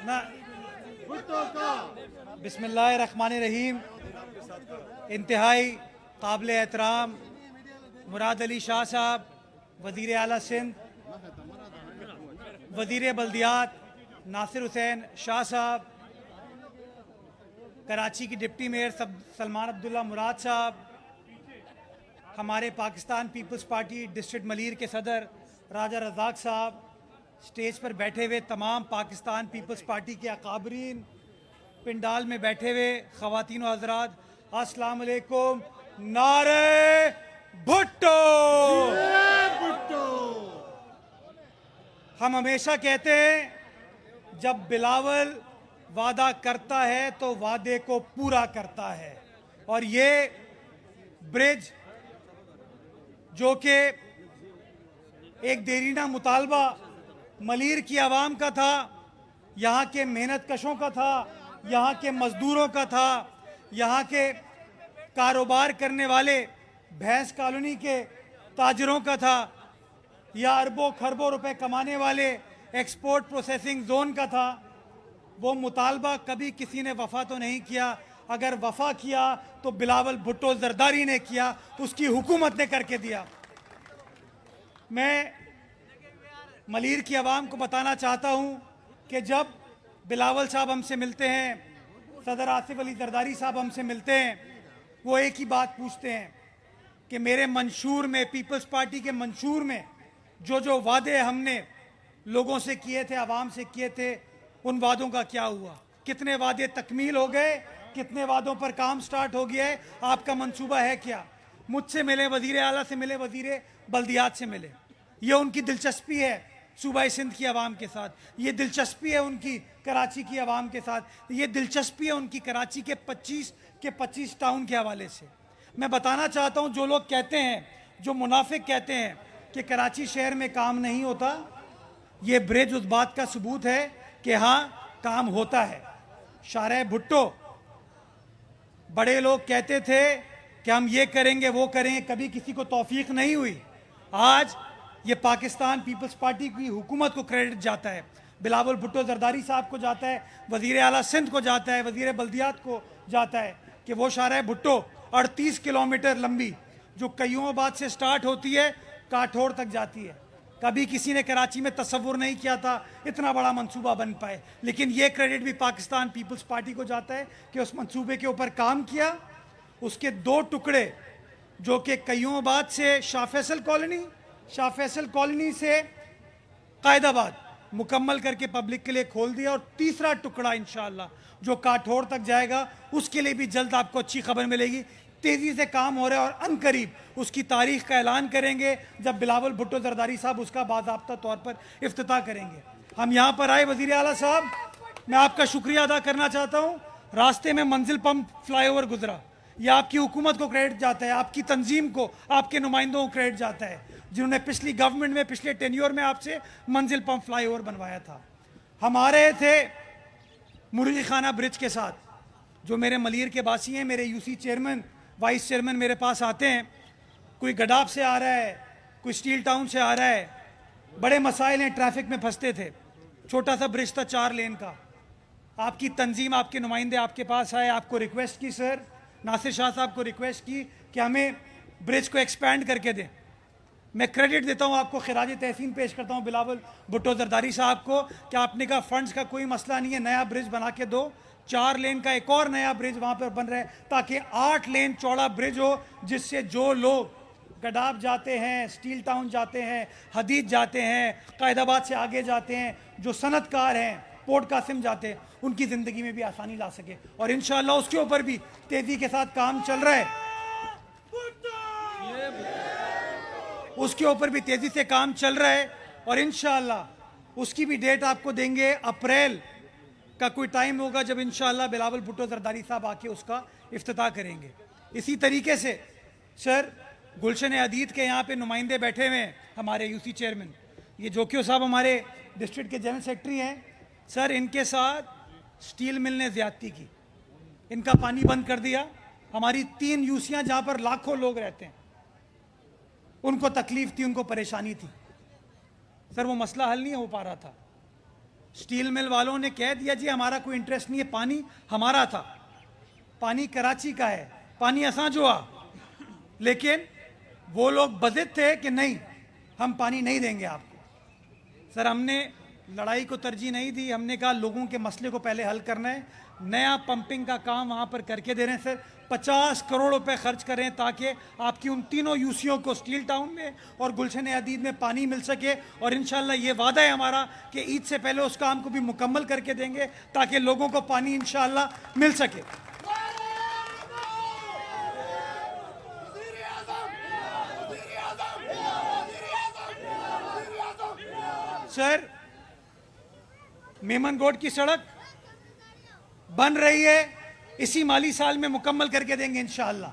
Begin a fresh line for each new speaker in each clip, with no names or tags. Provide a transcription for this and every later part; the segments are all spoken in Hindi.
ना बिस्मिल्लाहिर्रहमानिर्रहीम। इंतहाई काबिल एहतराम मुराद अली शाह साहब, वज़ीर आला सिंध, वज़ीर बल्दियात नासिर हुसैन शाह साहब, कराची की डिप्टी मेयर सलमान अब्दुल्ला मुराद साहब, हमारे Pakistan Peoples Party district Malir के सदर राजा रज़ाक साहब, स्टेज पर बैठे हुए तमाम पाकिस्तान पीपल्स पार्टी के अकाबरीन, पिंडाल में बैठे हुए ख़वातीन व हज़रात, अस्सलाम वालेकुम। नारे भुट्टो। हम हमेशा कहते हैं जब बिलावल वादा करता है तो वादे को पूरा करता है, और ये ब्रिज जो कि एक देरीना मुतालबा मलीर की आवाम का था, यहाँ के मेहनत कशों का था, यहाँ के मजदूरों का था, यहाँ के कारोबार करने वाले भैंस कॉलोनी के ताजरों का था, या अरबों खरबों रुपए कमाने वाले एक्सपोर्ट प्रोसेसिंग जोन का था। वो मुतालबा कभी किसी ने वफा तो नहीं किया। अगर वफा किया तो बिलावल भुट्टो जरदारी ने किया, उसकी हुकूमत ने करके दिया। मैं मलीर की आवाम को बताना चाहता हूँ कि जब बिलावल साहब हमसे मिलते हैं, सदर आसिफ अली जरदारी साहब हमसे मिलते हैं, वो एक ही बात पूछते हैं कि मेरे मंशूर में, पीपल्स पार्टी के मंशूर में जो जो वादे हमने लोगों से किए थे, आवाम से किए थे, उन वादों का क्या हुआ? कितने वादे तकमील हो गए? कितने वादों पर काम स्टार्ट हो गया है? आपका मंसूबा है क्या? मुझसे मिले, वज़ीर आला से मिले, वज़ीर बल्दियात से मिले। ये उनकी दिलचस्पी है सूबा सिंध की आवाम के साथ, ये दिलचस्पी है उनकी कराची की आवाम के साथ, ये दिलचस्पी है उनकी कराची के 25 टाउन के हवाले से। मैं बताना चाहता हूँ, जो लोग कहते हैं, जो मुनाफिक कहते हैं कि कराची शहर में काम नहीं होता, ये ब्रिज उस बात का सबूत है कि हाँ काम होता है। शारे भुट्टो, बड़े लोग कहते थे कि हम ये करेंगे वो करेंगे, कभी किसी को तौफीक नहीं हुई। आज ये पाकिस्तान पीपल्स पार्टी की हुकूमत को क्रेडिट जाता है, बिलावल भुट्टो जरदारी साहब को जाता है, वज़ीर आला सिंध को जाता है, वज़ीर बल्दियात को जाता है कि वो शारे भुट्टो 38 किलोमीटर लंबी जो कयूमाबाद से स्टार्ट होती है, काठौर तक जाती है। कभी किसी ने कराची में तसव्वुर नहीं किया था इतना बड़ा मंसूबा बन पाए, लेकिन ये क्रेडिट भी पाकिस्तान पीपल्स पार्टी को जाता है कि उस मंसूबे के ऊपर काम किया। उसके 2 टुकड़े जो कि कयूमाबाद से शाह फैसल कॉलोनी से कायदाबाद मुकम्मल करके पब्लिक के लिए खोल दिया, और तीसरा टुकड़ा इंशाअल्लाह जो काठौर तक जाएगा, उसके लिए भी जल्द आपको अच्छी खबर मिलेगी। तेज़ी से काम हो रहा है और अनकरीब उसकी तारीख का ऐलान करेंगे जब बिलावल भुट्टो जरदारी साहब उसका बाज़ाब्ता तौर पर इफ्तिताह करेंगे। हम यहाँ पर आए, वज़ीर आला साहब, मैं आपका शुक्रिया अदा करना चाहता हूँ। रास्ते में मंजिल पंप फ्लाईओवर गुजरा, यह आपकी हुकूमत को क्रेडिट जाता है, आपकी तंजीम को, आपके नुमाइंदों को क्रेडिट जाता है, जिन्होंने पिछली गवर्नमेंट में, पिछले टेन्योर में आपसे मंजिल पंप फ्लाईओवर बनवाया था। हम आ रहे थे मुर्गी खाना ब्रिज के साथ, जो मेरे मलीर के बासी हैं, मेरे यूसी चेयरमैन, वाइस चेयरमैन मेरे पास आते हैं, कोई गडाब से आ रहा है, कोई स्टील टाउन से आ रहा है, बड़े मसाइल हैं, ट्रैफिक में फंसते थे, छोटा सा ब्रिज था 4 लेन का। आपकी तंजीम, आपके नुमाइंदे आपके पास आए, आपको रिक्वेस्ट की, सर नासिर शाह साहब को रिक्वेस्ट की कि हमें ब्रिज को एक्सपैंड करके दें। मैं क्रेडिट देता हूँ आपको, खिराज तहसीन पेश करता हूँ बिलावल भुट्टो जरदारी साहब को कि आपने कहा फंड्स का कोई मसला नहीं है, नया ब्रिज बना के दो। 4 लेन का एक और नया ब्रिज वहाँ पर बन रहा है ताकि 8 लेन चौड़ा ब्रिज हो, जिससे जो लोग गडाब जाते हैं, स्टील टाउन जाते हैं, हदीद जाते हैं, कायदाबाद से आगे जाते हैं, जो सनतकार हैं, पोर्ट कासिम जाते हैं, उनकी ज़िंदगी में भी आसानी ला सके। और इंशाअल्लाह उसके ऊपर भी तेज़ी के साथ काम चल रहा है, उसके ऊपर भी तेज़ी से काम चल रहा है, और इंशाअल्लाह उसकी भी डेट आपको देंगे। अप्रैल का कोई टाइम होगा जब इंशाअल्लाह बिलावल भुट्टो जरदारी साहब आके उसका इफ्तिताह करेंगे। इसी तरीके से सर, गुलशन अदीद के यहाँ पे नुमाइंदे बैठे हुए हैं, हमारे यूसी चेयरमैन, ये जोकियो साहब हमारे डिस्ट्रिक्ट के जनरल सेक्रेटरी हैं। सर, इनके साथ स्टील मिल ने ज़्यादती की, इनका पानी बंद कर दिया। हमारी 3 यूसियाँ जहाँ पर लाखों लोग रहते हैं, उनको तकलीफ थी, उनको परेशानी थी। सर, वो मसला हल नहीं हो पा रहा था। स्टील मिल वालों ने कह दिया जी हमारा कोई इंटरेस्ट नहीं है, पानी हमारा था, पानी कराची का है, पानी असां जो आ। लेकिन वो लोग बजिद थे कि नहीं, हम पानी नहीं देंगे आपको। सर हमने लड़ाई को तरजीह नहीं दी, हमने कहा लोगों के मसले को पहले हल करना है। नया पंपिंग का काम वहाँ पर करके दे रहे हैं सर, 50 करोड़ रुपए खर्च करें ताकि आपकी उन तीनों यूसीओ को स्टील टाउन में और गुलशन अदीद में पानी मिल सके। और इंशाल्लाह ये वादा है हमारा कि ईद से पहले उस काम को भी मुकम्मल करके देंगे ताकि लोगों को पानी इंशाल्लाह मिल सके। सर मेमनगोड की सड़क बन रही है, इसी माली साल में मुकम्मल करके देंगे इंशाअल्लाह।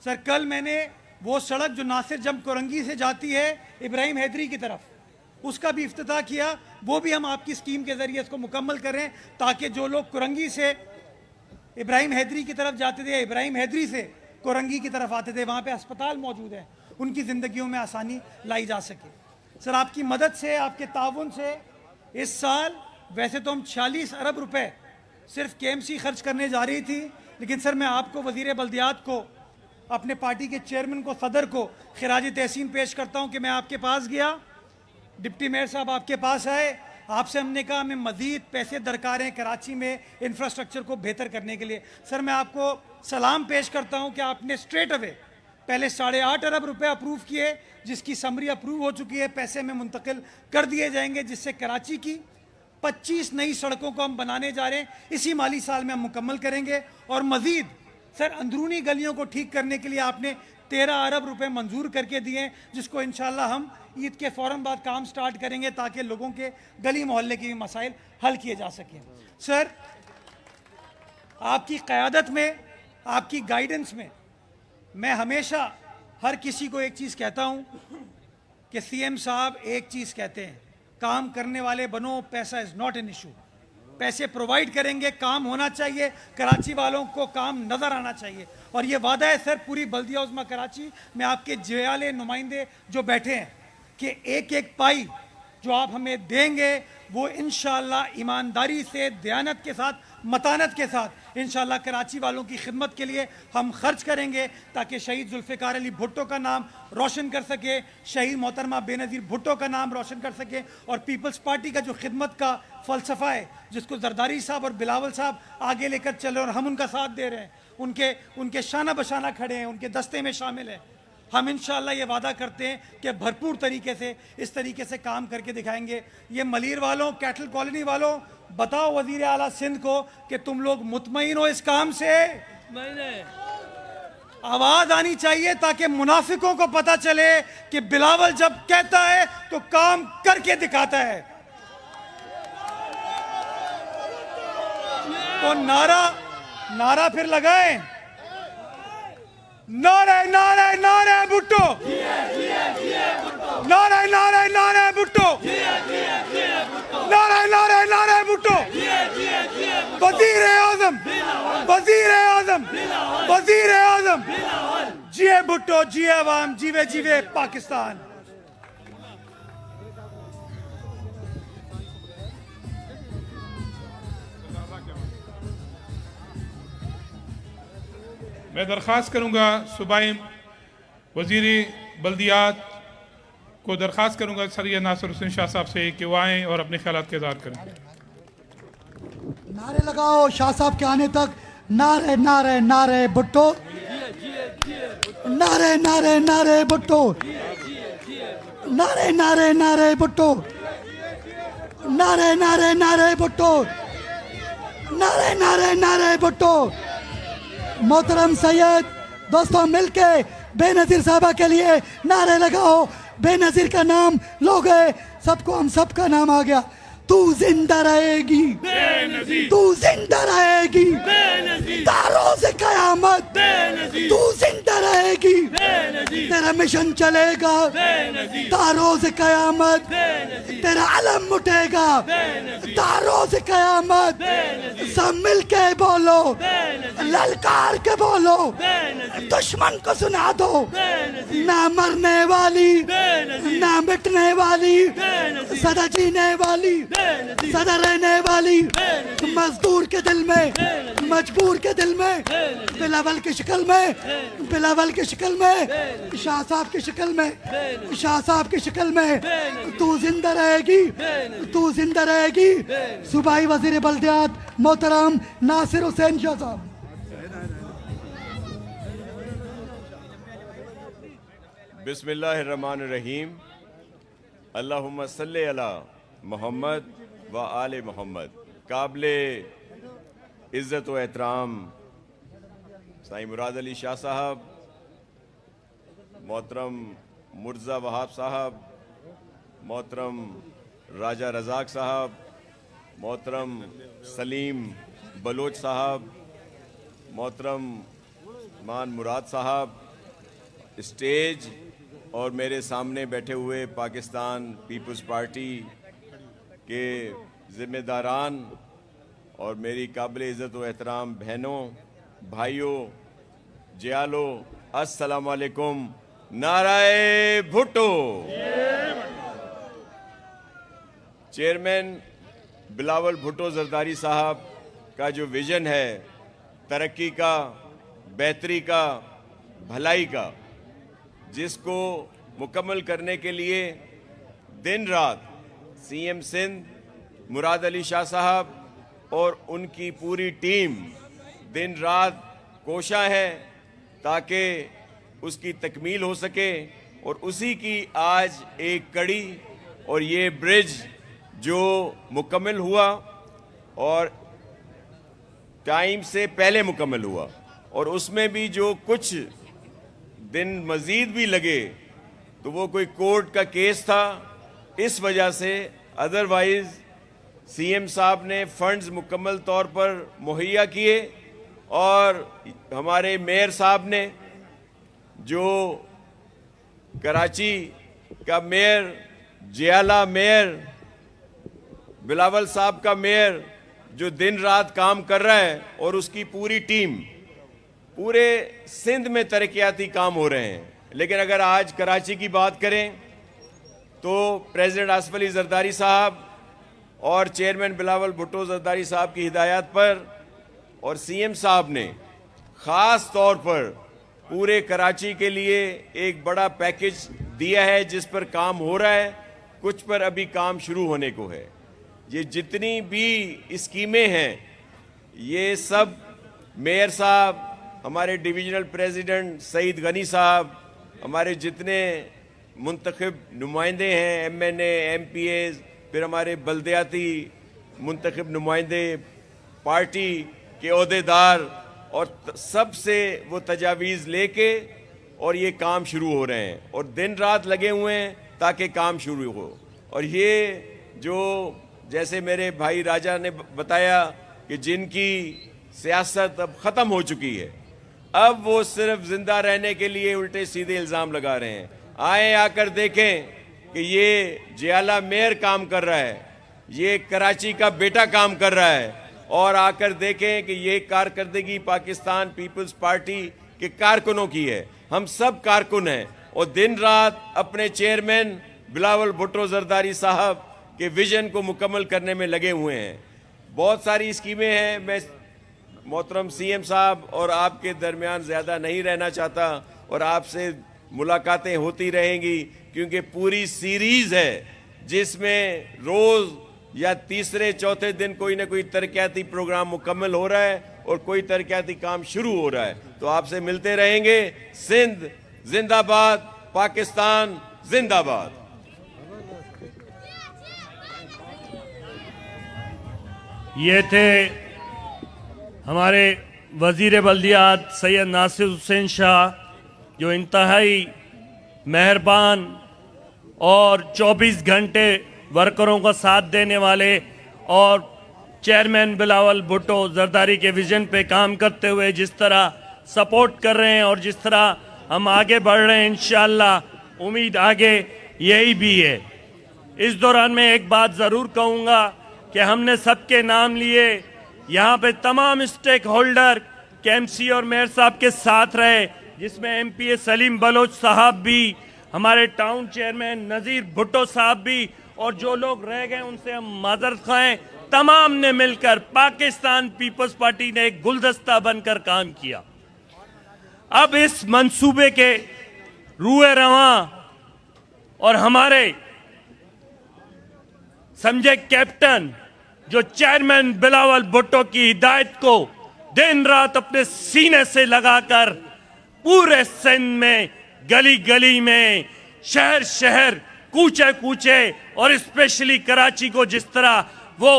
सर कल मैंने वो सड़क जो नासिर जम कोरंगी से जाती है इब्राहिम हैदरी की तरफ, उसका भी इफ्तिताह किया, वो भी हम आपकी स्कीम के जरिए इसको मुकम्मल करें ताकि जो लोग कोरंगी से इब्राहिम हैदरी की तरफ जाते थे, इब्राहिम हैदरी से कोरंगी की तरफ आते थे, वहाँ पे अस्पताल मौजूद है, उनकी ज़िंदगियों में आसानी लाई जा सके। सर आपकी मदद से, आपके ताउन से इस साल वैसे तो हम 46 अरब रुपए सिर्फ केएमसी खर्च करने जा रही थी, लेकिन सर मैं आपको, वज़ीर बल्दियात को, अपने पार्टी के चेयरमैन को, सदर को खिराज तहसीन पेश करता हूं कि मैं आपके पास गया, डिप्टी मेयर साहब आपके पास आए, आपसे हमने कहा हमें मज़ीद पैसे दरकार हैं कराची में इंफ्रास्ट्रक्चर को बेहतर करने के लिए। सर मैं आपको सलाम पेश करता हूँ कि आपने स्ट्रेट अवे पहले 8.5 अरब रुपए अप्रूव किए, जिसकी समरी अप्रूव हो चुकी है, पैसे में मुंतकिल कर दिए जाएंगे, जिससे कराची की 25 नई सड़कों को हम बनाने जा रहे हैं, इसी माली साल में हम मुकम्मल करेंगे। और मज़ीद सर अंदरूनी गलियों को ठीक करने के लिए आपने 13 अरब रुपए मंजूर करके दिए, जिसको इंशाल्लाह हम ईद के फ़ौरन बाद काम स्टार्ट करेंगे ताकि लोगों के गली मोहल्ले के भी मसाइल हल किए जा सकें। सर आपकी क़यादत में, आपकी गाइडेंस में मैं हमेशा हर किसी को एक चीज़ कहता हूँ कि सीएम साहब एक चीज़ कहते हैं, काम करने वाले बनो, पैसा इज़ नॉट एन इशू। पैसे प्रोवाइड करेंगे, काम होना चाहिए, कराची वालों को काम नज़र आना चाहिए। और ये वादा है सर पूरी बल्दिया उज़्मा कराची में आपके जयाले नुमाइंदे जो बैठे हैं कि एक एक पाई जो आप हमें देंगे वो इंशाअल्लाह ईमानदारी से, दयानत के साथ, मतानत के साथ इंशाअल्लाह कराची वालों की खिदमत के लिए हम खर्च करेंगे ताकि शहीद जुल्फ़िकार अली भुट्टो का नाम रोशन कर सके, शहीद मोहतरमा बेनज़ीर भुट्टो का नाम रोशन कर सके। और पीपल्स पार्टी का जो खिदमत का फ़लसफ़ा है, जिसको जरदारी साहब और बिलावल साहब आगे लेकर चले और हम उनका साथ दे रहे हैं, उनके शाना बशाना खड़े हैं, उनके दस्ते में शामिल हैं, हम इंशाअल्लाह ये वादा करते हैं कि भरपूर तरीके से इस तरीके से काम करके दिखाएंगे। ये मलीर वालों, कैटल कॉलोनी वालों, बताओ वज़ीर आला सिंध को कि तुम लोग मुतमईन हो इस काम से? आवाज़ आनी चाहिए ताकि मुनाफिकों को पता चले कि बिलावल जब कहता है तो काम करके दिखाता है। तो नारा फिर लगाएं, नारे नारे नारे भुट्टो, नारे नारे नारे भुट्टो, नारे नारे नारे भुट्टो, वज़ीर आज़म, वज़ीर आज़म, वज़ीर आज़म, जिए भुट्टो, जिए अवाम, जीवे जीवे पाकिस्तान।
मैं दरख्वास्त करूंगा सूबाई वज़ीर बल्दियात को दरख्वास्त करूंगा सैयद नासिर हुसैन शाह साहब से कि वो आएँ और अपने ख्यालात का इज़हार करें।
नारे लगाओ शाह साहब के आने तक, नारे नारे नारे भुट्टो, नारे नारे नारे भुट्टो, नारे नारे नारे भुट्टो, नारे नारे नारे भुट्टो, नारे नारे नारे भुट्टो। मोहतरम सैयद दोस्तों, मिलके बेनज़ीर साहबा के लिए नारे लगाओ। बेनज़ीर का नाम लोगे, सबको हम सबका नाम आ गया। तू जिंदा रहेगी, तू जिंदा रहेगी, तारों से कयामत, तू जिंदा रहेगी, तेरा मिशन चलेगा, तारों से कयामत, तेरा अलम उठेगा, तारों से कयामत। सब मिलके बोलो ललकार के बोलो, दुश्मन को सुना दो, ना मरने वाली, ना मिटने वाली, सदा जीने वाली, सदा रहने वाली, मजदूर के दिल में, मजबूर के दिल में, बिलावल की शक्ल में, बिलावल की शक्ल में, शाह साहब की शक्ल में, शाह साहब की शक्ल में तू जिंदा रहेगी, तू जिंदा रहेगी। सूबाई वजीर बल्दियात मोहतरम नासिर हुसैन शाह साहब।
बिस्मिल्लाहिर्रहमानिर्रहीम। अल्लाहुम्मा सल्ली अला मोहम्मद व आले मोहम्मद। काबिले इज़्ज़त व एहतराम साईं मुराद अली शाह साहब, मोहतरम मुर्ज़ा वहाब साहब, मोहतरम राजा रज़ाक साहब, मोहतरम सलीम बलोच साहब, मोहतरम मान मुराद साहब, स्टेज और मेरे सामने बैठे हुए पाकिस्तान पीपल्स पार्टी के ज़िम्मेदारान और मेरी काबिल इज़्ज़त व एहतराम बहनों, भाइयों, जयालो, अस्सलाम वालेकुम। नाराए भुट्टो। चेयरमैन बिलावल भुट्टो जरदारी साहब का जो विज़न है तरक्की का, बेहतरी का, भलाई का, जिसको मुकम्मल करने के लिए दिन रात सीएम सिंध मुराद अली शाह साहब और उनकी पूरी टीम दिन रात कोशा है ताकि उसकी तकमील हो सके। और उसी की आज एक कड़ी और ये ब्रिज जो मुकम्मल हुआ और टाइम से पहले मुकम्मल हुआ, और उसमें भी जो कुछ दिन मज़ीद भी लगे तो वो कोई कोर्ट का केस था, इस वजह से। अदरवाइज़ सीएम साहब ने फंड्स मुकम्मल तौर पर मुहैया किए और हमारे मेयर साहब ने, जो कराची का मेयर, जियाला मेयर, बिलावल साहब का मेयर, जो दिन रात काम कर रहा है, और उसकी पूरी टीम, पूरे सिंध में तरक्याती काम हो रहे हैं। लेकिन अगर आज कराची की बात करें तो प्रेसिडेंट आसिफ अली जरदारी साहब और चेयरमैन बिलावल भुट्टो जरदारी साहब की हिदायत पर और सीएम साहब ने ख़ास तौर पर पूरे कराची के लिए एक बड़ा पैकेज दिया है जिस पर काम हो रहा है, कुछ पर अभी काम शुरू होने को है। ये जितनी भी स्कीमें हैं ये सब मेयर साहब, हमारे डिवीज़नल प्रेसिडेंट सईद गनी साहब, हमारे जितने मुंतखब नुमाइंदे हैं, एमएनए, एमपीएज, फिर हमारे बल्दियाती मुंतखब नुमाइंदे, पार्टी के ओहदेदार, और सबसे वो तजावीज़ लेके और ये काम शुरू हो रहे हैं और दिन रात लगे हुए हैं ताकि काम शुरू हो। और ये जो जैसे मेरे भाई राजा ने बताया कि जिनकी सियासत अब ख़त्म हो चुकी है, अब वो सिर्फ जिंदा रहने के लिए उल्टे सीधे इल्ज़ाम लगा रहे हैं। आए आकर देखें कि ये जियाला मेयर काम कर रहा है, ये कराची का बेटा काम कर रहा है, और आकर देखें कि ये कारकर्दगी पाकिस्तान पीपल्स पार्टी के कारकुनों की है। हम सब कारकुन हैं और दिन रात अपने चेयरमैन बिलावल भुट्टो जरदारी साहब के विजन को मुकम्मल करने में लगे हुए हैं। बहुत सारी स्कीमें हैं। मैं मोहतरम सीएम साहब और आपके दरमियान ज़्यादा नहीं रहना चाहता और आपसे मुलाकातें होती रहेंगी, क्योंकि पूरी सीरीज़ है जिसमें रोज़ या तीसरे चौथे दिन कोई ना कोई तरक्याती प्रोग्राम मुकम्मल हो रहा है और कोई तरक्याती काम शुरू हो रहा है। तो आपसे मिलते रहेंगे। सिंध जिंदाबाद, पाकिस्तान जिंदाबाद।
ये थे हमारे वज़ीर बल्दियात सैयद नासिर हुसैन शाह, जो इंतहाई मेहरबान और 24 घंटे वर्करों का साथ देने वाले और चेयरमैन बिलावल भुट्टो जरदारी के विज़न पे काम करते हुए जिस तरह सपोर्ट कर रहे हैं और जिस तरह हम आगे बढ़ रहे हैं, इंशाअल्लाह उम्मीद आगे यही भी है। इस दौरान मैं एक बात ज़रूर कहूँगा कि हमने सबके नाम लिए, यहाँ पे तमाम स्टेक होल्डर केएमसी और मेयर साहब के साथ रहे, जिसमें एमपीए सलीम बलोच साहब भी, हमारे टाउन चेयरमैन नज़ीर भुट्टो साहब भी, और जो लोग रह गए उनसे हम माजरत खाएं, तमाम ने मिलकर पाकिस्तान पीपल्स पार्टी ने एक गुलदस्ता बनकर काम किया। अब इस मंसूबे के रूए रवां और हमारे समझे कैप्टन जो चेयरमैन बिलावल भुट्टो की हिदायत को दिन रात अपने सीने से लगाकर पूरे सिंध में गली गली में शहर शहर कूचे कूचे और स्पेशली कराची को जिस तरह वो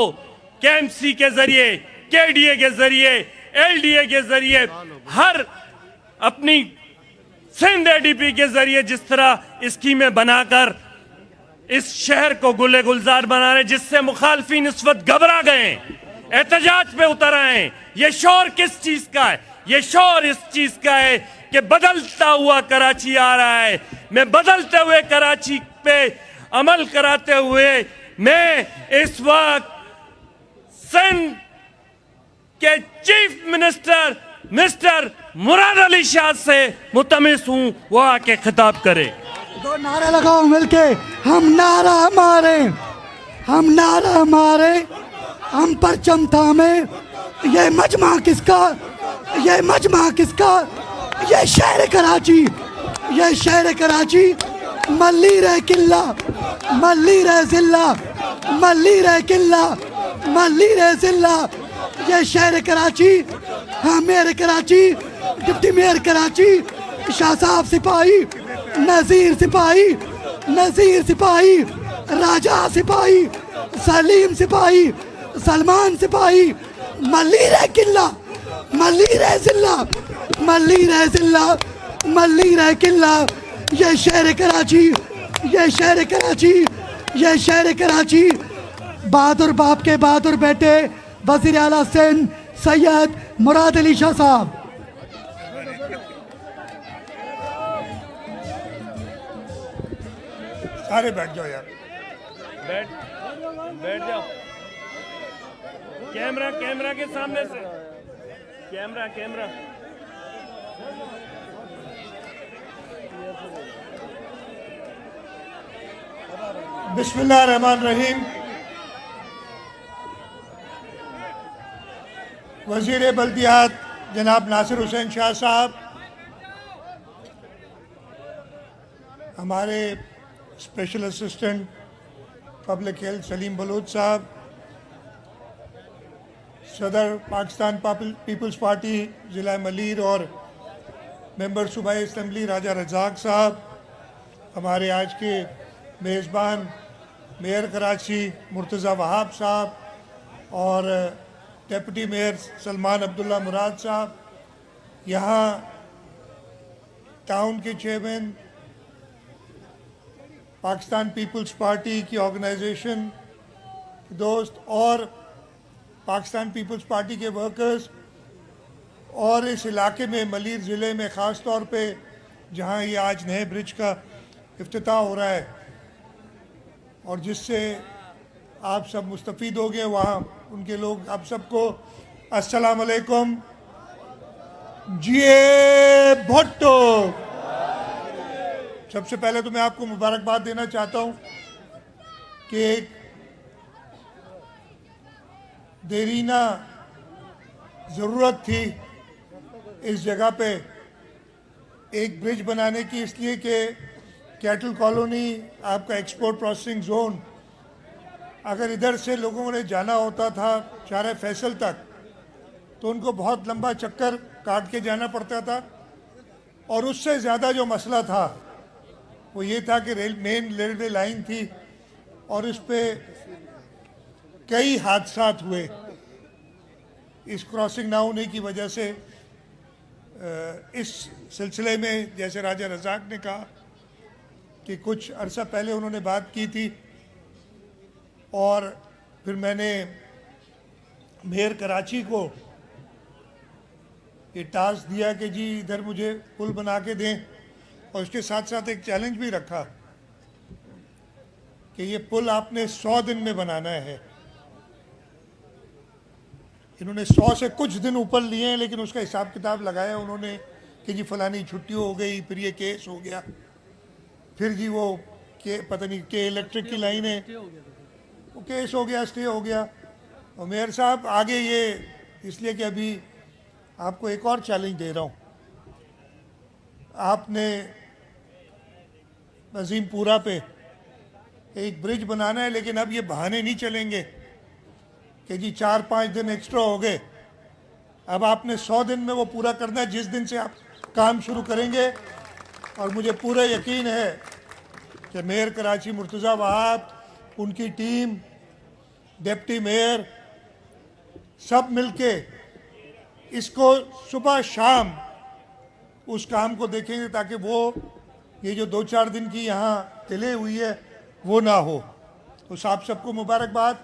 केएमसी के जरिए, केडीए के जरिए, एलडीए के जरिए, हर अपनी सिंध एडीपी के जरिए जिस तरह स्कीमें बनाकर इस शहर को गुले गुलजार बना रहे, जिससे मुखालफिन इस वक्त घबरा गए, एहतजाज पे उतर आए हैं। ये शोर किस चीज का है? ये शोर इस चीज का है कि बदलता हुआ कराची आ रहा है। मैं बदलते हुए कराची पे अमल कराते हुए मैं इस वक्त सिंध के chief minister mister Murad Ali Shah से मुतमिस हूं वो आके खिताब करे।
दो नारे लगाओ मिलके, हम नारा हमारे, हम नारा हमारे, हम परचम थामे। ये मजमा किसका, ये मजमा किसका? ये शहर कराची, ये शहर कराची। मल्ली रह किल्ला, मल्ली रह जिल्ला, मल्ली रह किल्ला, मल्ली रह जिल्ला। ये शहर कराची, हाँ mayor Karachi, deputy mayor Karachi, Shah साहब सिपाही, नजीर सिपाही, नजीर सिपाही, राजा सिपाही, सलीम सिपाही, सलमान सिपाही। मल्ली रह किल्ला, मल्ली रह जिल्ला, मल्ली रह जिल्ला, मल्ली रह किल्ला। ये शहर कराची, ये शहर कराची, ये शहर कराची। बहादुर बाप के बहादुर बेटे वजीर आला सिंध सैयद मुराद अली शाह साहब।
सारे बैठ जाओ यार,
बैठ जाओ। कैमरा कैमरा के सामने से, कैमरा कैमरा।
बिस्मिल्लाह रहमान रहीम। वजीर बल्दियात जनाब नासिर हुसैन शाह साहब, हमारे special assistant public health Saleem Baloch साहब, सदर पाकिस्तान पीपल्स पार्टी ज़िला मलीर और मेंबर सूबाई असम्बली राजा रज़ाक साहब, हमारे आज के मेज़बान मेयर कराची मुर्तज़ा वहाब साहब और डिप्टी मेयर सलमान अब्दुल्ला मुराद साहब, यहाँ टाउन के चेयरमैन, पाकिस्तान पीपल्स पार्टी की ऑर्गेनाइजेशन दोस्त और पाकिस्तान पीपल्स पार्टी के वर्कर्स, और इस इलाके में मलीर ज़िले में ख़ास तौर पे जहाँ ये आज नए ब्रिज का इफ्तिताह हो रहा है और जिससे आप सब मुस्तफ़ीद हो गए, वहाँ उनके लोग आप सबको अस्सलाम वालेकुम, जिए भुट्टो। सबसे पहले तो मैं आपको मुबारकबाद देना चाहता हूँ कि एक देरीना ज़रूरत थी इस जगह पे एक ब्रिज बनाने की, इसलिए कि कैटल कॉलोनी आपका एक्सपोर्ट प्रोसेसिंग जोन, अगर इधर से लोगों ने जाना होता था शारे फैसल तक तो उनको बहुत लंबा चक्कर काट के जाना पड़ता था, और उससे ज़्यादा जो मसला था वो ये था कि मेन रेलवे लाइन थी और इस पे कई हादसात हुए इस क्रॉसिंग ना होने की वजह से। इस सिलसिले में जैसे राजा रज़ाक ने कहा कि कुछ अरसा पहले उन्होंने बात की थी और फिर मैंने मेयर कराची को ये टास्क दिया कि जी इधर मुझे पुल बना के दें, और उसके साथ साथ एक चैलेंज भी रखा कि ये पुल आपने 100 दिन में बनाना है। इन्होंने 100 से कुछ दिन ऊपर लिए हैं, लेकिन उसका हिसाब किताब लगाया उन्होंने कि जी फलानी छुट्टी हो गई, फिर ये केस हो गया, फिर जी वो के पता नहीं के इलेक्ट्रिक की लाइन है, वो केस हो गया, स्टे हो गया। और मेयर साहब आगे ये इसलिए कि अभी आपको एक और चैलेंज दे रहा हूँ। आपने अजीमपुरा पे एक ब्रिज बनाना है, लेकिन अब ये बहाने नहीं चलेंगे कि जी 4-5 दिन एक्स्ट्रा हो गए। अब आपने 100 दिन में वो पूरा करना है जिस दिन से आप काम शुरू करेंगे। और मुझे पूरा यकीन है कि मेयर कराची मुर्तज़ा वहाब, उनकी टीम, डिप्टी मेयर सब मिलके इसको सुबह शाम उस काम को देखेंगे ताकि वो ये जो 2-4 दिन की यहाँ डिले हुई है वो ना हो। तो आप सबको मुबारकबाद।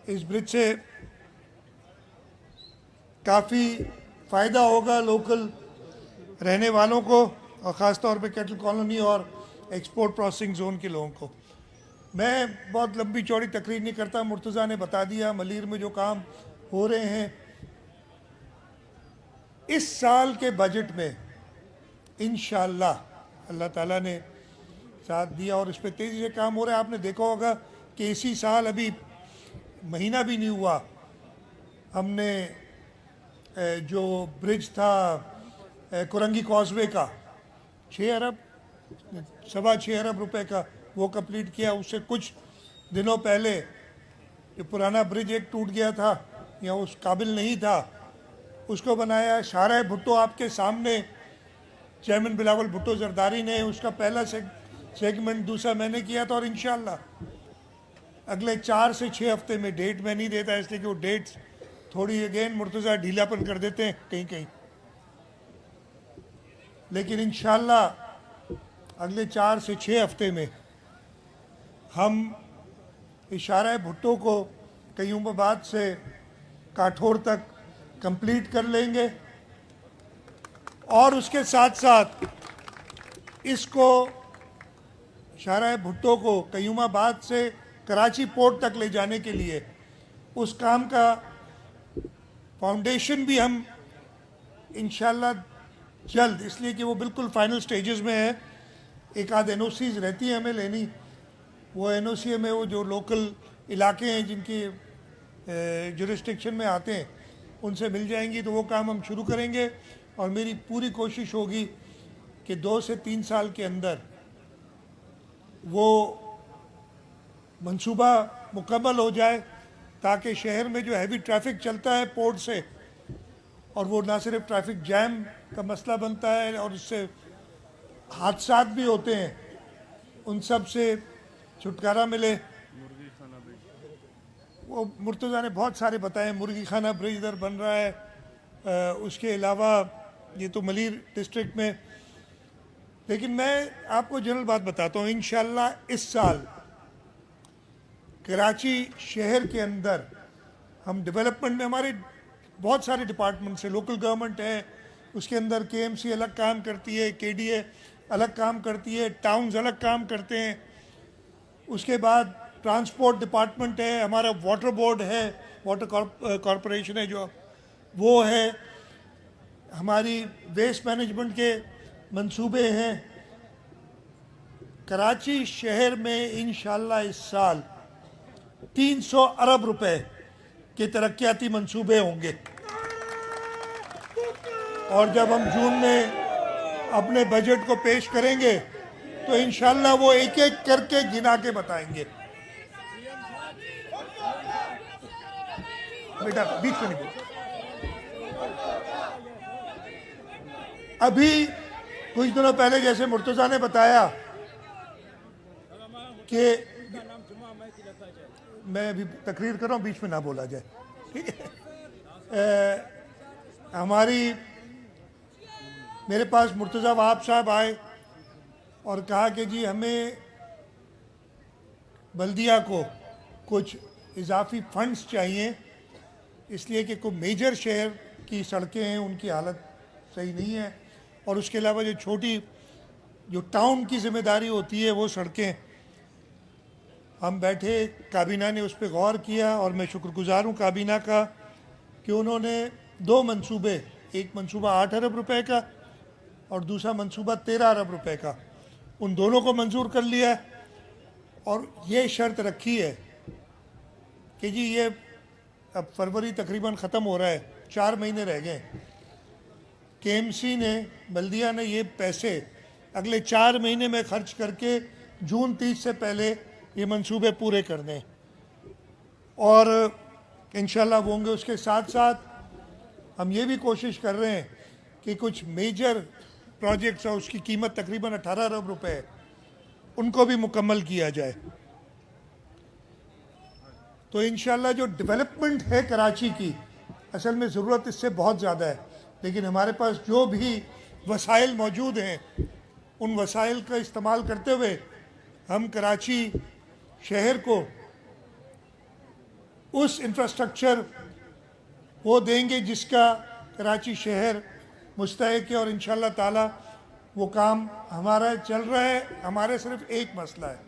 इस ब्रिज से काफ़ी फ़ायदा होगा लोकल रहने वालों को, और ख़ास तौर पे कैटल कॉलोनी और एक्सपोर्ट प्रोसेसिंग जोन के लोगों को। मैं बहुत लंबी चौड़ी तकरीर नहीं करता, मुर्तज़ा ने बता दिया मलीर में जो काम हो रहे हैं। इस साल के बजट में इंशाअल्लाह अल्लाह ताला ने साथ दिया और इस पर तेज़ी से काम हो रहा है। आपने देखा होगा कि इसी साल अभी महीना भी नहीं हुआ, हमने जो ब्रिज था कुरंगी कॉजवे का 6 अरब रुपए का वो कंप्लीट किया। उससे कुछ दिनों पहले जो पुराना ब्रिज एक टूट गया था या उस काबिल नहीं था, उसको बनाया। शाहराह भुट्टो आपके सामने, चेयरमैन बिलावल भुट्टो जरदारी ने उसका पहला सेगमेंट दूसरा मैंने किया था। और इंशाअल्लाह अगले 4 से 6 हफ्ते में, डेट मैं नहीं देता इसलिए कि वो डेट्स थोड़ी अगेन मुर्तज़ा ढीलापन कर देते हैं कहीं कहीं, लेकिन इंशाअल्लाह अगले 4 से 6 हफ्ते में हम इशारा भुट्टो को कयूमाबाद से काठौर तक कंप्लीट कर लेंगे। और उसके साथ साथ इसको इशारा भुट्टो को कयूमाबाद से कराची पोर्ट तक ले जाने के लिए उस काम का फाउंडेशन भी हम इंशाल्लाह जल्द, इसलिए कि वो बिल्कुल फाइनल स्टेजेस में है। एक आध एनओसीज रहती है हमें लेनी, वो एनओसी में वो जो लोकल इलाके हैं जिनकी जुरिस्डिक्शन में आते हैं उनसे मिल जाएंगी, तो वो काम हम शुरू करेंगे। और मेरी पूरी कोशिश होगी कि 2 से 3 साल के अंदर वो मंसूबा मुकम्मल हो जाए, ताकि शहर में जो हैवी ट्रैफिक चलता है पोर्ट से, और वो ना सिर्फ ट्रैफिक जैम का मसला बनता है और इससे हादसात भी होते हैं, उन सब से छुटकारा मिले। वो मुर्तज़ा ने बहुत सारे बताए, मुर्गी खाना ब्रिज इधर बन रहा है, उसके अलावा ये तो मलीर डिस्ट्रिक्ट में। लेकिन मैं आपको जनरल बात बताता हूँ, इंशाअल्लाह इस साल कराची शहर के अंदर हम डेवलपमेंट में, हमारे बहुत सारे डिपार्टमेंट्स है, लोकल गवर्नमेंट है, उसके अंदर केएमसी अलग काम करती है, केडीए अलग काम करती है, टाउन्स अलग काम करते हैं, उसके बाद ट्रांसपोर्ट डिपार्टमेंट है, हमारा वाटर बोर्ड है, वाटर कॉरपोरेशन है जो वो है, हमारी वेस्ट मैनेजमेंट के मंसूबे हैं। कराची शहर में इंशाअल्लाह इस साल 300 अरब रुपए के तरक्याती मंसूबे होंगे। और जब हम जून में अपने बजट को पेश करेंगे तो इंशाअल्लाह वो एक एक करके गिना के बताएंगे। बेटा बीच में नहीं बोल। अभी कुछ दिनों पहले जैसे मुर्तज़ा ने बताया कि मैं अभी तकरीर कर रहा हूँ, बीच में ना बोला जाए, ठीक है। मेरे पास मुर्तज़ा वहाब साहब आए और कहा कि जी हमें बल्दिया को कुछ इजाफी फंड्स चाहिए, इसलिए कि कोई मेजर शहर की सड़कें हैं उनकी हालत सही नहीं है, और उसके अलावा जो छोटी जो टाउन की जिम्मेदारी होती है वो सड़कें। हम बैठे, काबीना ने उस पर गौर किया और मैं शुक्रगुजार हूँ काबीना का कि उन्होंने 2 मंसूबे, एक मंसूबा 8 अरब रुपए का और दूसरा मंसूबा 13 अरब रुपए का, उन दोनों को मंजूर कर लिया है। और ये शर्त रखी है कि जी ये अब फरवरी तकरीबन ख़त्म हो रहा है, 4 महीने रह गए। केएमसी ने, बल्दिया ने ये पैसे अगले 4 महीने में खर्च करके जून 30 से पहले ये मंसूबे पूरे करने और इंशाल्लाह वो होंगे। उसके साथ साथ हम ये भी कोशिश कर रहे हैं कि कुछ मेजर प्रोजेक्ट्स हैं, उसकी कीमत तकरीबन 18 अरब रुपए है, उनको भी मुकम्मल किया जाए। तो इंशाल्लाह जो डेवलपमेंट है कराची की, असल में ज़रूरत इससे बहुत ज़्यादा है, लेकिन हमारे पास जो भी वसाइल मौजूद हैं उन वसाइल का इस्तेमाल करते हुए हम कराची शहर को उस इंफ्रास्ट्रक्चर वो देंगे जिसका कराची शहर मुस्तहिक है। और इंशाल्लाह ताला वो काम हमारा चल रहा है। हमारे सिर्फ एक मसला है,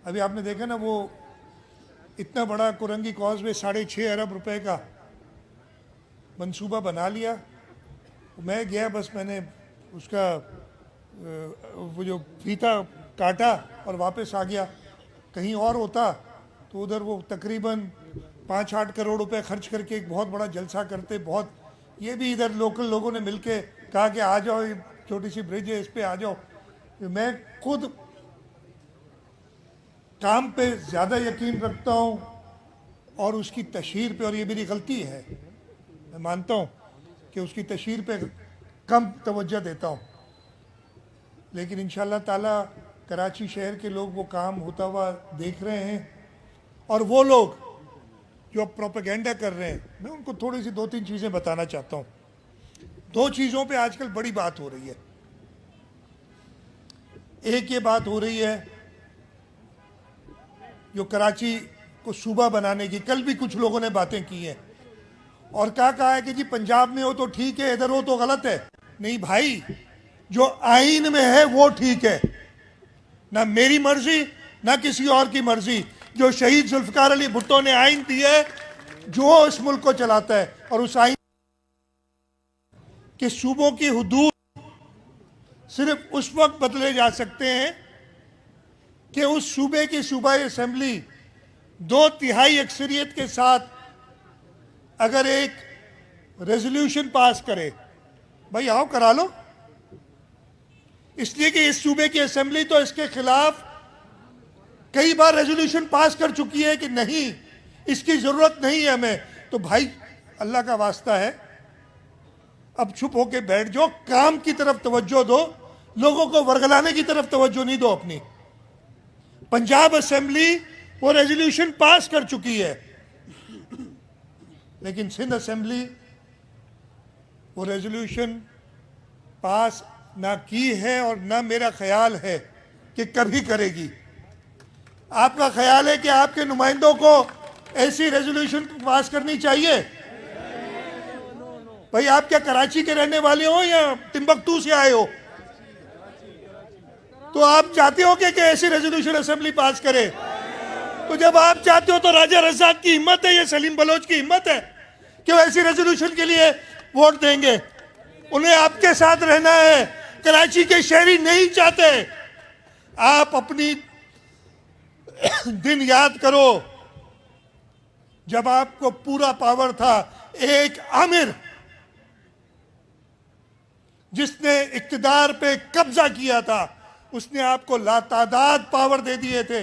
अभी आपने देखा ना वो इतना बड़ा कुरंगी कॉजवे 6.5 अरब रुपए का मंसूबा बना लिया। मैं गया, बस मैंने उसका वो जो फीता काटा और वापस आ गया। कहीं और होता तो उधर वो तकरीबन 5-8 करोड़ रुपए खर्च करके एक बहुत बड़ा जलसा करते। बहुत ये भी इधर लोकल लोगों ने मिलके कहा कि आ जाओ, ये छोटी सी ब्रिज है, इस पे आ जाओ। मैं खुद काम पे ज़्यादा यकीन रखता हूँ और उसकी तशहीर पे, और ये मेरी गलती है, मैं मानता हूँ कि उसकी तशहीर पे कम तवज्जो देता हूँ, लेकिन इंशाल्लाह ताला कराची शहर के लोग वो काम होता हुआ देख रहे हैं। और वो लोग जो प्रोपेगेंडा कर रहे हैं, मैं उनको थोड़ी सी 2-3 चीज़ें बताना चाहता हूँ। 2 चीज़ों पे आजकल बड़ी बात हो रही है। एक ये बात हो रही है जो कराची को सूबा बनाने की, कल भी कुछ लोगों ने बातें की हैं और कहा है कि जी पंजाब में हो तो ठीक है, इधर हो तो गलत है। नहीं भाई, जो आइन में है वो ठीक है, ना मेरी मर्जी ना किसी और की मर्जी। जो शहीद जुल्फकार अली भुट्टो ने आइन दी है, जो इस मुल्क को चलाता है, और उस आइन के सूबों की हुदूद सिर्फ उस वक्त बदले जा सकते हैं कि उस सूबे की सूबाई असेंबली 2/3 अक्सरियत के साथ अगर एक रेजोल्यूशन पास करे। भाई आओ करा लो, इसलिए कि इस सूबे की असेंबली तो इसके खिलाफ कई बार रेजोल्यूशन पास कर चुकी है कि नहीं, इसकी जरूरत नहीं है हमें। तो भाई अल्लाह का वास्ता है, अब चुप होके बैठ जाओ, काम की तरफ तवज्जो दो, लोगों को वर्गलाने की तरफ तवज्जो नहीं दो अपनी। पंजाब असेंबली वो रेजोल्यूशन पास कर चुकी है, लेकिन सिंध असेंबली वो रेजोल्यूशन पास ना की है और ना मेरा ख्याल है कि कभी करेगी। आपका ख्याल है कि आपके नुमाइंदों को ऐसी रेजोल्यूशन पास करनी चाहिए? भाई आप क्या कराची के रहने वाले हो या टिम्बकटू से आए हो? तो आप चाहते हो कि ऐसी रेजोल्यूशन असेंबली पास करे? तो जब आप चाहते हो तो राजा रज़ाक की हिम्मत है या सलीम बलोच की हिम्मत है कि वो ऐसी रेजोल्यूशन के लिए वोट देंगे? उन्हें आपके साथ रहना है, कराची के शहरी नहीं चाहते। आप अपनी दिन याद करो जब आपको पूरा पावर था। एक आमिर जिसने इक्तिदार पे कब्जा किया था, उसने आपको लातादाद पावर दे दिए थे।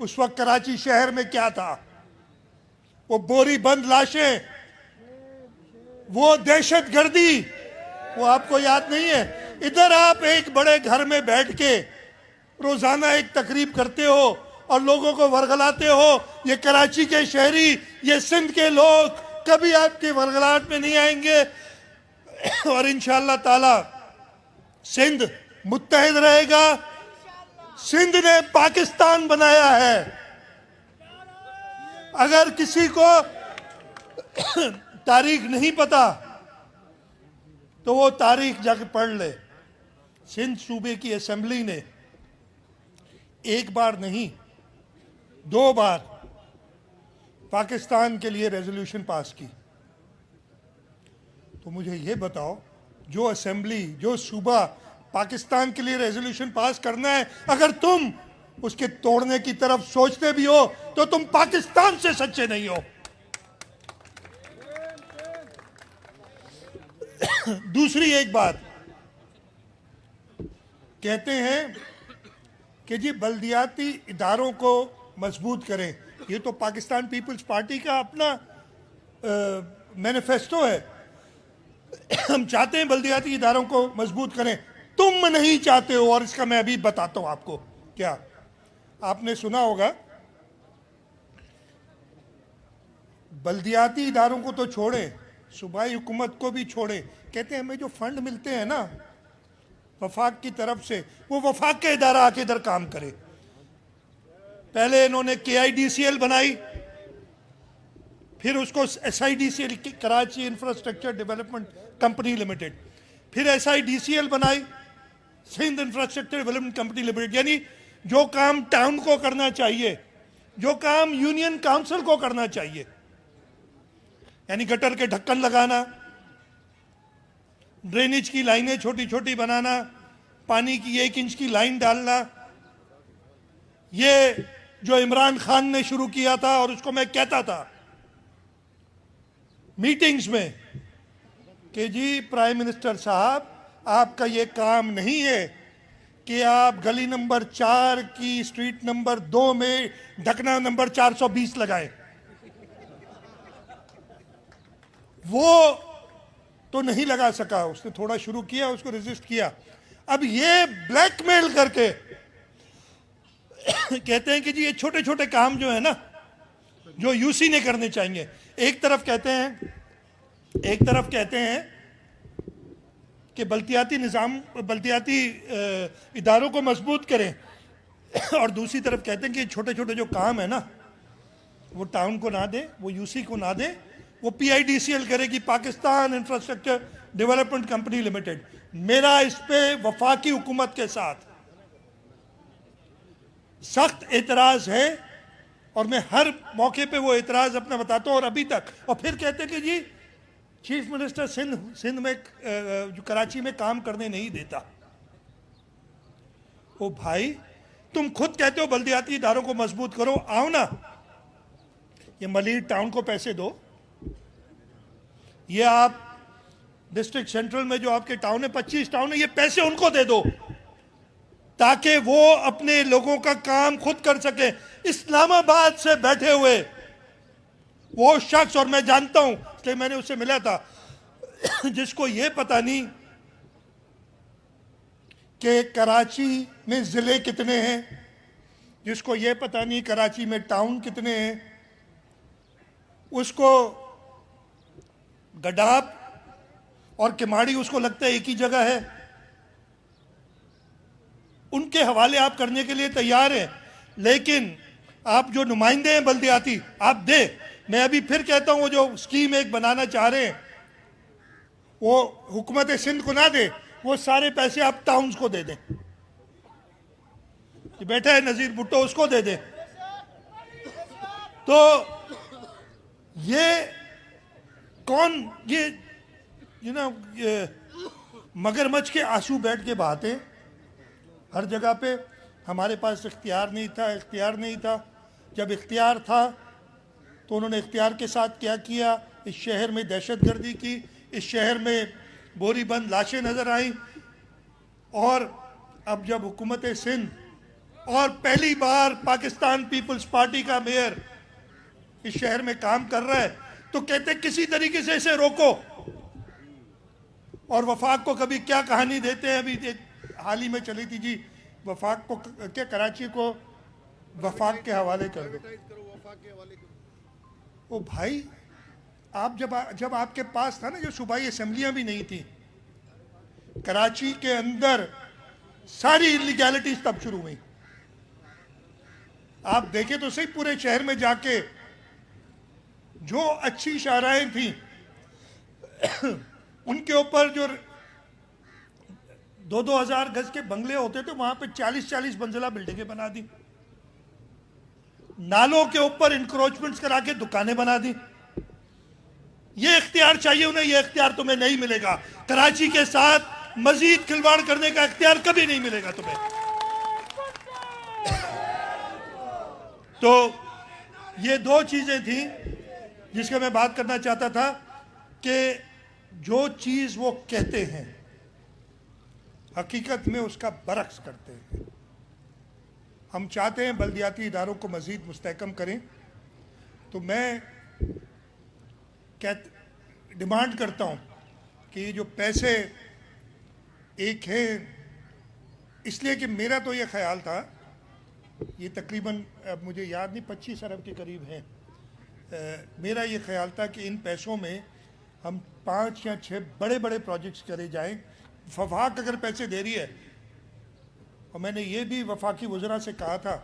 उस वक्त कराची शहर में क्या था? वो बोरी बंद लाशें, वो दहशतगर्दी, वो आपको याद नहीं है? इधर आप एक बड़े घर में बैठ के रोजाना एक तकरीब करते हो और लोगों को वर्गलाते हो। ये कराची के शहरी, ये सिंध के लोग कभी आपके वर्गलाट में नहीं आएंगे और इंशाअल्लाह ताला सिंध मुत्तहिद रहेगा। सिंध ने पाकिस्तान बनाया है। अगर किसी को तारीख नहीं पता तो वो तारीख जाके पढ़ ले। सिंध सूबे की असेंबली ने एक बार नहीं 2 बार पाकिस्तान के लिए रेजोल्यूशन पास की। तो मुझे ये बताओ, जो असेंबली, जो सूबा पाकिस्तान के लिए रेजोल्यूशन पास करना है, अगर तुम उसके तोड़ने की तरफ सोचते भी हो तो तुम पाकिस्तान से सच्चे नहीं हो। दूसरी एक बात, कहते हैं कि जी बल्दियाती इदारों को मजबूत करें। ये तो पाकिस्तान पीपल्स पार्टी का अपना मैनिफेस्टो है। हम चाहते हैं बल्दियाती इदारों को मजबूत करें, तुम नहीं चाहते हो, और इसका मैं अभी बताता हूं आपको। क्या आपने सुना होगा, बल्दियाती इदारों को तो छोड़ें, सूबाई हुकूमत को भी छोड़ें, कहते हैं हमें जो फंड मिलते हैं ना वफाक की तरफ से, वो वफाक का इदारा आके इधर काम करे। पहले इन्होंने KIDCL बनाई, फिर उसको SIDCL, Karachi infrastructure development company limited, फिर SIDCL बनाई, Sindh infrastructure development company limited. यानी जो काम टाउन को करना चाहिए, जो काम यूनियन काउंसिल को करना चाहिए, यानी गटर के ढक्कन लगाना, ड्रेनेज की लाइनें छोटी छोटी बनाना, पानी की 1 इंच की लाइन डालना, ये जो इमरान खान ने शुरू किया था, और उसको मैं कहता था मीटिंग्स में कि जी प्राइम मिनिस्टर साहब, आपका ये काम नहीं है कि आप गली नंबर 4 की स्ट्रीट नंबर 2 में ढकना नंबर 420 लगाएं। वो तो नहीं लगा सका, उसने थोड़ा शुरू किया, उसको रेजिस्ट किया। अब ये ब्लैकमेल करके कहते हैं कि जी ये छोटे छोटे काम जो है ना, जो यूसी ने करने चाहिए। एक तरफ कहते हैं कि बल्दियाती इदारों को मजबूत करें, और दूसरी तरफ कहते हैं कि छोटे छोटे जो काम है ना, वो टाउन को ना दे, वो यूसी को ना दे, वो PIDCL करेगी, Pakistan infrastructure development company limited. मेरा इस पे वफाकी हुकूमत के साथ सख्त एतराज है, और मैं हर मौके पे वो एतराज अपना बताता हूँ। और अभी तक, और फिर कहते कि जी चीफ मिनिस्टर सिंध में जो कराची में काम करने नहीं देता। ओ भाई, तुम खुद कहते हो बल्दियाती इदारों को मजबूत करो, आओ ना, ये मलीर टाउन को पैसे दो, ये आप डिस्ट्रिक्ट सेंट्रल में जो आपके टाउन है, 25 टाउन है, ये पैसे उनको दे दो ताकि वो अपने लोगों का काम खुद कर सके। इस्लामाबाद से बैठे हुए वो शख्स, और मैं जानता हूं इसलिए मैंने उससे मिला था, जिसको ये पता नहीं कि कराची में जिले कितने हैं, जिसको ये पता नहीं कराची में टाउन कितने हैं, उसको गडाब और किमाड़ी उसको लगता है एक ही जगह है। उनके हवाले आप करने के लिए तैयार हैं, लेकिन आप जो नुमाइंदे हैं बल्दियाती, आप दे। मैं अभी फिर कहता हूं, वो जो स्कीम एक बनाना चाह रहे हैं, वो हुकूमत सिंध को ना दे, वो सारे पैसे आप टाउन्स को दे दें। ये बैठा है नजीर भुट्टो, उसको दे दें। तो ये कौन, ये मगरमच्छ के आंसू बैठ के बहाते हैं हर जगह पे। हमारे पास इख्तियार नहीं था। जब इख्तियार था तो उन्होंने इख्तियार के साथ क्या किया, इस शहर में दहशतगर्दी की, इस शहर में बोरी बंद लाशें नजर आई। और अब जब हुकूमत सिंध और पहली बार पाकिस्तान पीपल्स पार्टी का मेयर इस शहर में काम कर रहा है, तो कहते किसी तरीके से इसे रोको। और वफाक को कभी क्या कहानी देते हैं, अभी एक हाल ही में चली थी जी, वफाक को क्या, कराची को वफाक के हवाले कर दो। ओ भाई, आप जब आपके पास था ना, जो सूबाई असेंबलियां भी नहीं थी कराची के अंदर, सारी इलीगैलिटीज तब शुरू हुई। आप देखें तो सही, पूरे शहर में जाके जो अच्छी शाहराएं थी उनके ऊपर जो 2-2 हजार गज के बंगले होते थे, वहां पे 40-40 मंजिला बिल्डिंगें बना दी। नालों के ऊपर इंक्रोचमेंट्स करा के दुकानें बना दी। ये इख्तियार चाहिए उन्हें, ये इख्तियार तुम्हें नहीं मिलेगा। कराची के साथ मजीद खिलवाड़ करने का इख्तियार कभी नहीं मिलेगा तुम्हें। तो ये दो चीजें थी जिसके मैं बात करना चाहता था कि जो चीज वो कहते हैं हकीकत में उसका बरक्स करते हैं। हम चाहते हैं बल्दियाती इदारों को मजीद मुस्तहकम करें, तो मैं डिमांड करता हूं कि जो पैसे एक है, इसलिए कि मेरा तो ये ख्याल था, ये तकरीबन अब मुझे याद नहीं 25 अरब के करीब है, मेरा ये ख्याल था कि इन पैसों में हम 5 या 6 बड़े बड़े प्रोजेक्ट्स करे जाएं। वफाक अगर पैसे दे रही है, और मैंने ये भी वफाकी वज़रा से कहा था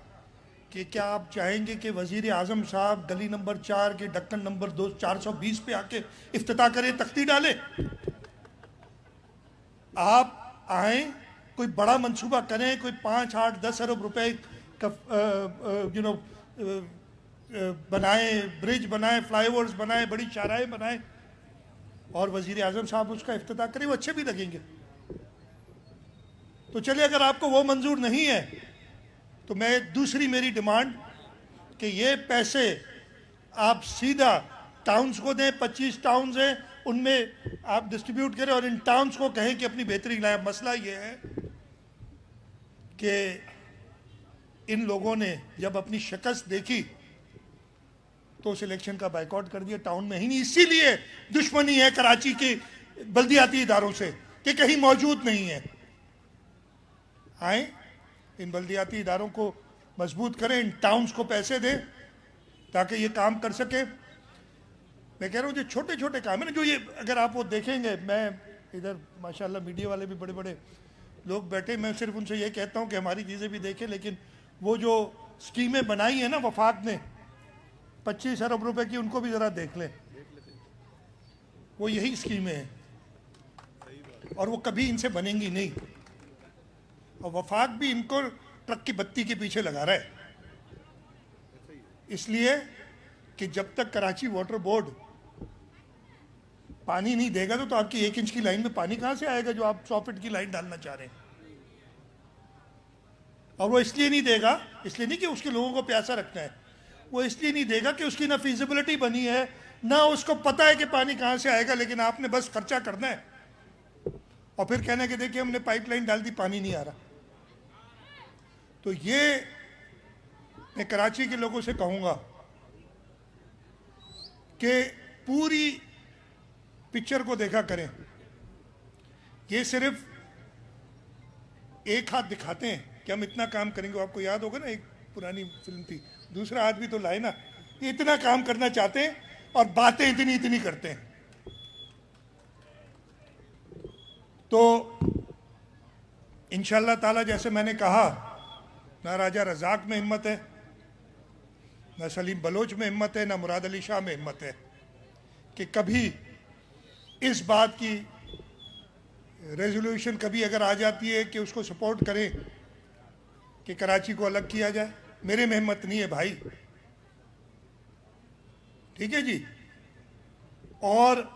कि क्या आप चाहेंगे कि वज़ीर आज़म साहब गली नंबर 4 के ढक्कन नंबर 420 पे आके इफ्तिताह करें, तख्ती डालें? आप आए, कोई बड़ा मंसूबा करें, कोई 5, 8, 10 अरब रुपए का बनाए, ब्रिज बनाए, फ्लाईओवर्स बनाए, बड़ी शाहराहें बनाए, और वज़ीर आज़म साहब उसका इफ्तिताह करें, वो अच्छे भी लगेंगे। तो चलिए, अगर आपको वो मंजूर नहीं है तो मैं दूसरी मेरी डिमांड कि ये पैसे आप सीधा टाउन्स को दें। 25 टाउन्स हैं, उनमें आप डिस्ट्रीब्यूट करें और इन टाउन्स को कहें कि अपनी बेहतरी लाएं। मसला ये है कि इन लोगों ने जब अपनी शिकस्त देखी तो उस इलेक्शन का बाइकआउट कर दिया, टाउन में ही नहीं। इसीलिए दुश्मनी है कराची के बल्दियाती इदारों से कि कहीं मौजूद नहीं है। आए, इन बल्दियाती इदारों को मजबूत करें, इन टाउन्स को पैसे दें ताकि ये काम कर सके। मैं कह रहा हूँ जो छोटे छोटे काम है ना, जो ये अगर आप वो देखेंगे, मैं इधर माशाल्लाह मीडिया वाले भी बड़े बड़े लोग बैठे, मैं सिर्फ उनसे ये कहता हूँ कि हमारी चीज़ें भी देखें, लेकिन वो जो स्कीमें बनाई हैं ना वफाक ने 25 अरब रुपए की, उनको भी ज़रा देख लें। वो यही स्कीमें हैं और वो कभी इनसे बनेंगी नहीं, और वफाक भी इनको ट्रक की बत्ती के पीछे लगा रहा है, इसलिए कि जब तक कराची वाटर बोर्ड पानी नहीं देगा तो आपकी 1 इंच की लाइन में पानी कहां से आएगा जो आप 100 फीट की लाइन डालना चाह रहे हैं। और वो इसलिए नहीं देगा, इसलिए नहीं कि उसके लोगों को प्यासा रखना है, वो इसलिए नहीं देगा कि उसकी ना फीजिबिलिटी बनी है, ना उसको पता है कि पानी कहां से आएगा, लेकिन आपने बस खर्चा करना है और फिर कहना कि देखिए हमने पाइपलाइन डाल दी, पानी नहीं आ रहा। तो ये मैं कराची के लोगों से कहूंगा कि पूरी पिक्चर को देखा करें। ये सिर्फ एक हाथ दिखाते हैं कि हम इतना काम करेंगे। आपको याद होगा ना, एक पुरानी फिल्म थी, दूसरा हाथ भी तो लाए ना। ये इतना काम करना चाहते हैं और बातें इतनी इतनी करते हैं। तो इंशाअल्लाह ताला, जैसे मैंने कहा, ना राजा रजाक में हिम्मत है, ना सलीम बलोच में हिम्मत है, ना मुराद अली शाह में हिम्मत है कि कभी इस बात की रेजोल्यूशन कभी अगर आ जाती है कि उसको सपोर्ट करें कि कराची को अलग किया जाए। मेरे में हिम्मत नहीं है भाई, ठीक है जी। और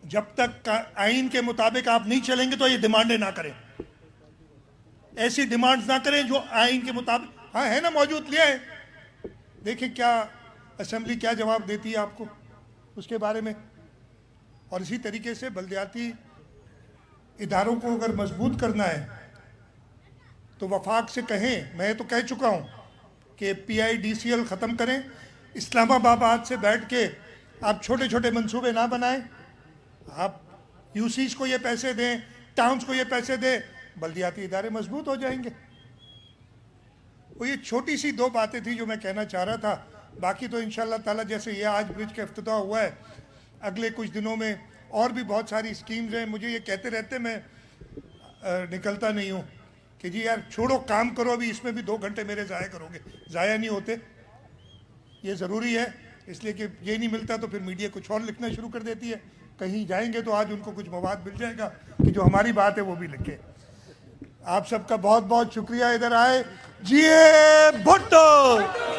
जब तक आइन के मुताबिक आप नहीं चलेंगे तो ये डिमांडें ना करें, ऐसी डिमांड्स ना करें जो आइन के मुताबिक, हाँ है ना मौजूद, लिया है, देखें क्या असेंबली क्या जवाब देती है आपको उसके बारे में। और इसी तरीके से बल्दियाती इदारों को अगर मजबूत करना है तो वफाक से कहें, मैं तो कह चुका हूँ कि PIDCL ख़त्म करें। इस्लामाबाद से बैठ के आप छोटे छोटे मंसूबे ना बनाएं, आप UCs को ये पैसे दें, टाउन्स को ये पैसे दें, बल्दियाती इदारे मजबूत हो जाएंगे। वो ये छोटी सी 2 बातें थी जो मैं कहना चाह रहा था। बाकी तो इंशाअल्लाह ताला जैसे ये आज ब्रिज का इफ्तिताह हुआ है, अगले कुछ दिनों में और भी बहुत सारी स्कीम्स हैं। मुझे ये कहते रहते मैं निकलता नहीं हूँ कि जी यार छोड़ो, काम करो, अभी इसमें भी 2 घंटे मेरे ज़ाया करोगे। ज़ाया नहीं होते, ये ज़रूरी है, इसलिए कि ये नहीं मिलता तो फिर मीडिया कुछ और लिखना शुरू कर देती है। कहीं जाएंगे तो आज उनको कुछ मवाद मिल जाएगा कि जो हमारी बात है वो भी लिखे। आप सबका बहुत बहुत शुक्रिया इधर आए। जी भुट्टो।